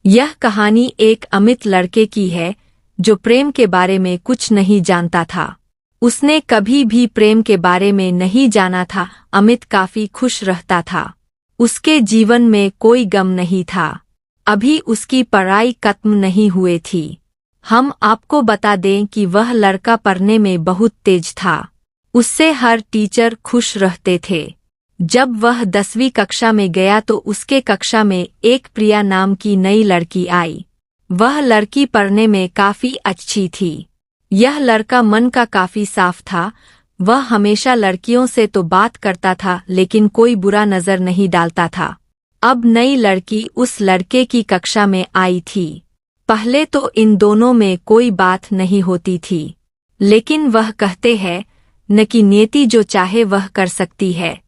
यह कहानी एक अमित लड़के की है जो प्रेम के बारे में कुछ नहीं जानता था। उसने कभी भी प्रेम के बारे में नहीं जाना था। अमित काफी खुश रहता था। उसके जीवन में कोई गम नहीं था। अभी उसकी पढ़ाई खत्म नहीं हुई थी। हम आपको बता दें कि वह लड़का पढ़ने में बहुत तेज था। उससे हर टीचर खुश रहते थे। जब वह 10वीं कक्षा में गया तो उसके कक्षा में एक प्रिया नाम की नई लड़की आई। वह लड़की पढ़ने में काफी अच्छी थी। यह लड़का मन का काफी साफ था। वह हमेशा लड़कियों से तो बात करता था लेकिन कोई बुरा नजर नहीं डालता था। अब नई लड़की उस लड़के की कक्षा में आई थी। पहले तो इन दोनों में कोई बात नहीं होती थी, लेकिन वह कहते हैं न कि नियति जो चाहे वह कर सकती है।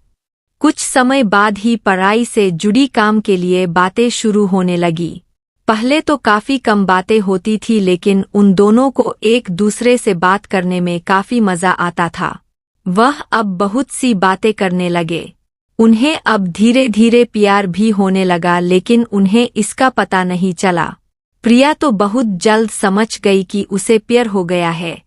कुछ समय बाद ही पढ़ाई से जुड़ी काम के लिए बातें शुरू होने लगी। पहले तो काफी कम बातें होती थी, लेकिन उन दोनों को एक दूसरे से बात करने में काफी मजा आता था। वह अब बहुत सी बातें करने लगे। उन्हें अब धीरे धीरे प्यार भी होने लगा, लेकिन उन्हें इसका पता नहीं चला। प्रिया तो बहुत जल्द समझ गई कि उसे प्यार हो गया है।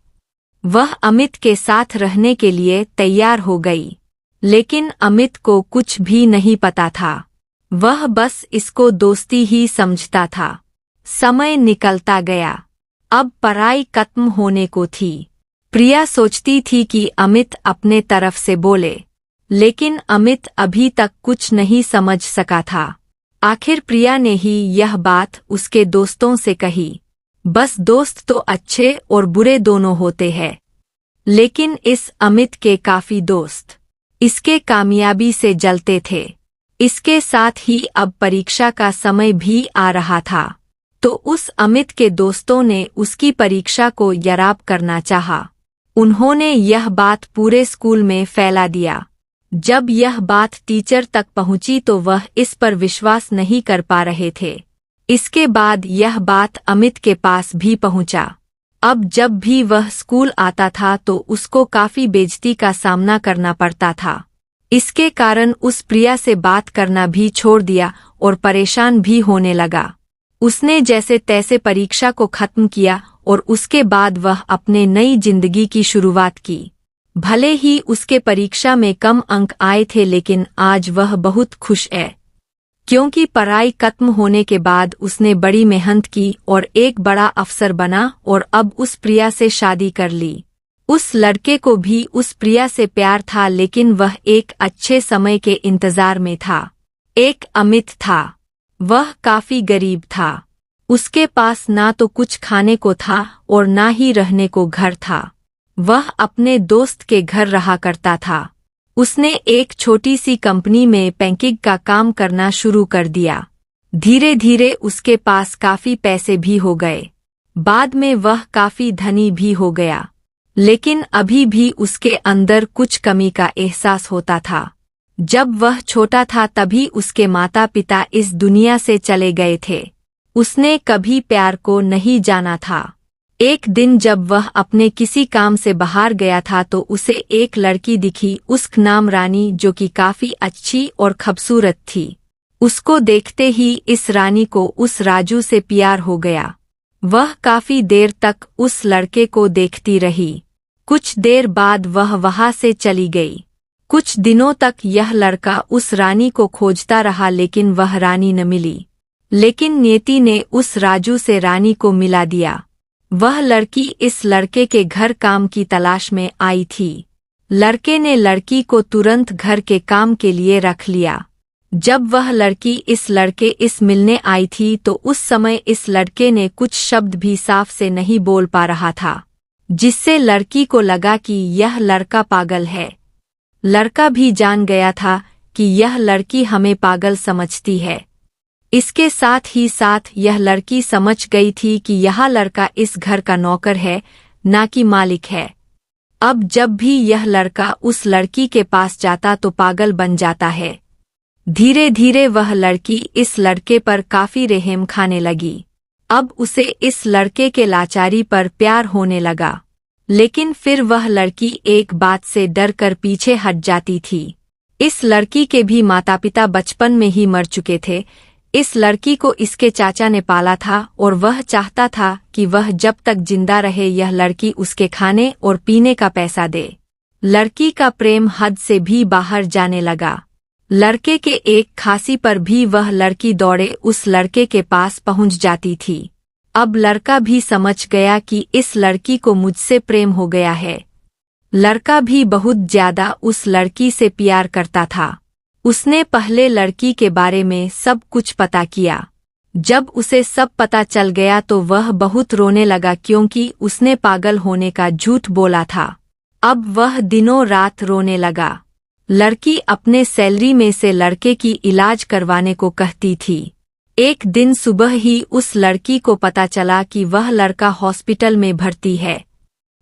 वह अमित के साथ रहने के लिए तैयार हो गई, लेकिन अमित को कुछ भी नहीं पता था। वह बस इसको दोस्ती ही समझता था। समय निकलता गया। अब पढ़ाई खत्म होने को थी। प्रिया सोचती थी कि अमित अपने तरफ से बोले, लेकिन अमित अभी तक कुछ नहीं समझ सका था। आखिर प्रिया ने ही यह बात उसके दोस्तों से कही। बस दोस्त तो अच्छे और बुरे दोनों होते हैं, लेकिन इस अमित के काफी दोस्त इसके कामयाबी से जलते थे। इसके साथ ही अब परीक्षा का समय भी आ रहा था, तो उस अमित के दोस्तों ने उसकी परीक्षा को खराब करना चाहा। उन्होंने यह बात पूरे स्कूल में फैला दिया। जब यह बात टीचर तक पहुंची तो वह इस पर विश्वास नहीं कर पा रहे थे। इसके बाद यह बात अमित के पास भी पहुंचा। अब जब भी वह स्कूल आता था तो उसको काफी बेइज्जती का सामना करना पड़ता था। इसके कारण उस प्रिया से बात करना भी छोड़ दिया और परेशान भी होने लगा। उसने जैसे तैसे परीक्षा को खत्म किया और उसके बाद वह अपने नई जिंदगी की शुरुआत की। भले ही उसके परीक्षा में कम अंक आए थे, लेकिन आज वह बहुत खुश है, क्योंकि पढ़ाई खत्म होने के बाद उसने बड़ी मेहनत की और एक बड़ा अफसर बना और अब उस प्रिया से शादी कर ली। उस लड़के को भी उस प्रिया से प्यार था, लेकिन वह एक अच्छे समय के इंतजार में था। एक अमित था। वह काफी गरीब था। उसके पास ना तो कुछ खाने को था और ना ही रहने को घर था। वह अपने दोस्त के घर रहा करता था। उसने एक छोटी सी कंपनी में पैकिंग का काम करना शुरू कर दिया। धीरे धीरे उसके पास काफी पैसे भी हो गए। बाद में वह काफी धनी भी हो गया, लेकिन अभी भी उसके अंदर कुछ कमी का एहसास होता था। जब वह छोटा था तभी उसके माता पिता इस दुनिया से चले गए थे। उसने कभी प्यार को नहीं जाना था। एक दिन जब वह अपने किसी काम से बाहर गया था तो उसे एक लड़की दिखी, उसका नाम रानी, जो कि काफी अच्छी और खूबसूरत थी। उसको देखते ही इस रानी को उस राजू से प्यार हो गया। वह काफी देर तक उस लड़के को देखती रही। कुछ देर बाद वह वहां से चली गई। कुछ दिनों तक यह लड़का उस रानी को खोजता रहा, लेकिन वह रानी न मिली। लेकिन नियति ने उस राजू से रानी को मिला दिया। वह लड़की इस लड़के के घर काम की तलाश में आई थी। लड़के ने लड़की को तुरंत घर के काम के लिए रख लिया। जब वह लड़की इस लड़के इस मिलने आई थी तो उस समय इस लड़के ने कुछ शब्द भी साफ से नहीं बोल पा रहा था, जिससे लड़की को लगा कि यह लड़का पागल है। लड़का भी जान गया था कि यह लड़की हमें पागल समझती है। इसके साथ ही साथ यह लड़की समझ गई थी कि यह लड़का इस घर का नौकर है, ना कि मालिक है। अब जब भी यह लड़का उस लड़की के पास जाता तो पागल बन जाता है। धीरे धीरे वह लड़की इस लड़के पर काफी रहम खाने लगी। अब उसे इस लड़के के लाचारी पर प्यार होने लगा, लेकिन फिर वह लड़की एक बात से डर कर पीछे हट जाती थी। इस लड़की के भी माता पिता बचपन में ही मर चुके थे, इस लड़की को इसके चाचा ने पाला था और वह चाहता था कि वह जब तक जिंदा रहे यह लड़की उसके खाने और पीने का पैसा दे। लड़की का प्रेम हद से भी बाहर जाने लगा। लड़के के एक खांसी पर भी वह लड़की दौड़े उस लड़के के पास पहुंच जाती थी। अब लड़का भी समझ गया कि इस लड़की को मुझसे प्रेम हो गया है। लड़का भी बहुत ज्यादा उस लड़की से प्यार करता था। उसने पहले लड़की के बारे में सब कुछ पता किया। जब उसे सब पता चल गया तो वह बहुत रोने लगा क्योंकि उसने पागल होने का झूठ बोला था। अब वह दिनों रात रोने लगा। लड़की अपने सैलरी में से लड़के की इलाज करवाने को कहती थी। एक दिन सुबह ही उस लड़की को पता चला कि वह लड़का हॉस्पिटल में भर्ती है।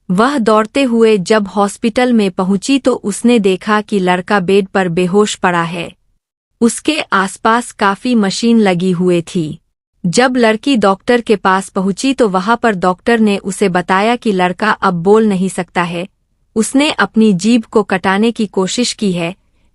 वह दौड़ते हुए जब हॉस्पिटल में पहुंची तो उसने देखा कि लड़का बेड पर बेहोश पड़ा है। उसके आसपास काफी मशीन लगी हुई थी। जब लड़की डॉक्टर के पास पहुंची तो वहां पर डॉक्टर ने उसे बताया कि लड़का अब बोल नहीं सकता है। उसने अपनी जीभ को कटाने की कोशिश की है।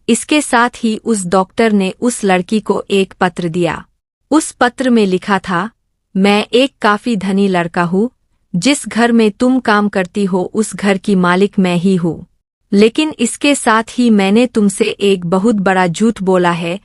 इसके साथ ही उस डॉक्टर ने उस लड़की को एक पत्र दिया। उस पत्र में लिखा था, मैं एक काफी धनी लड़का हूँ। जिस घर में तुम काम करती हो उस घर की मालिक मैं ही हूँ। लेकिन इसके साथ ही मैंने तुमसे एक बहुत बड़ा झूठ बोला है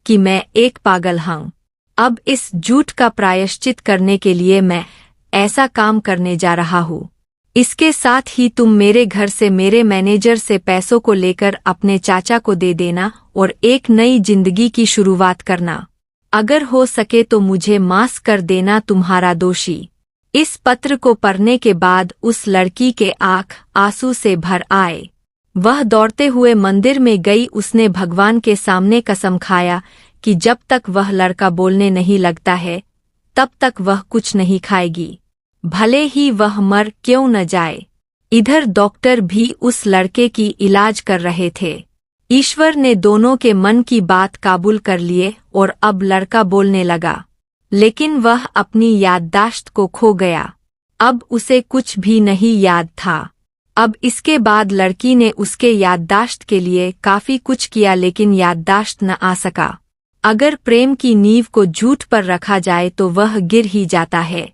कि मैं एक पागल हूँ। अब इस झूठ का प्रायश्चित करने के लिए मैं ऐसा काम करने जा रहा हूँ। इसके साथ ही तुम मेरे घर से मेरे मैनेजर से पैसों को लेकर अपने चाचा को दे देना और एक नई जिंदगी की शुरुआत करना। अगर हो सके तो मुझे माफ कर देना तुम्हारा दोषी। इस पत्र को पढ़ने के बाद उस लड़की के आंख आंसू से भर आए। वह दौड़ते हुए मंदिर में गई। उसने भगवान के सामने कसम खाया कि जब तक वह लड़का बोलने नहीं लगता है तब तक वह कुछ नहीं खाएगी, भले ही वह मर क्यों न जाए। इधर डॉक्टर भी उस लड़के की इलाज कर रहे थे। ईश्वर ने दोनों के मन की बात काबूल कर लिए और अब लड़का बोलने लगा, लेकिन वह अपनी याददाश्त को खो गया। अब उसे कुछ भी नहीं याद था। अब इसके बाद लड़की ने उसके याददाश्त के लिए काफी कुछ किया लेकिन याददाश्त न आ सका। अगर प्रेम की नींव को झूठ पर रखा जाए तो वह गिर ही जाता है।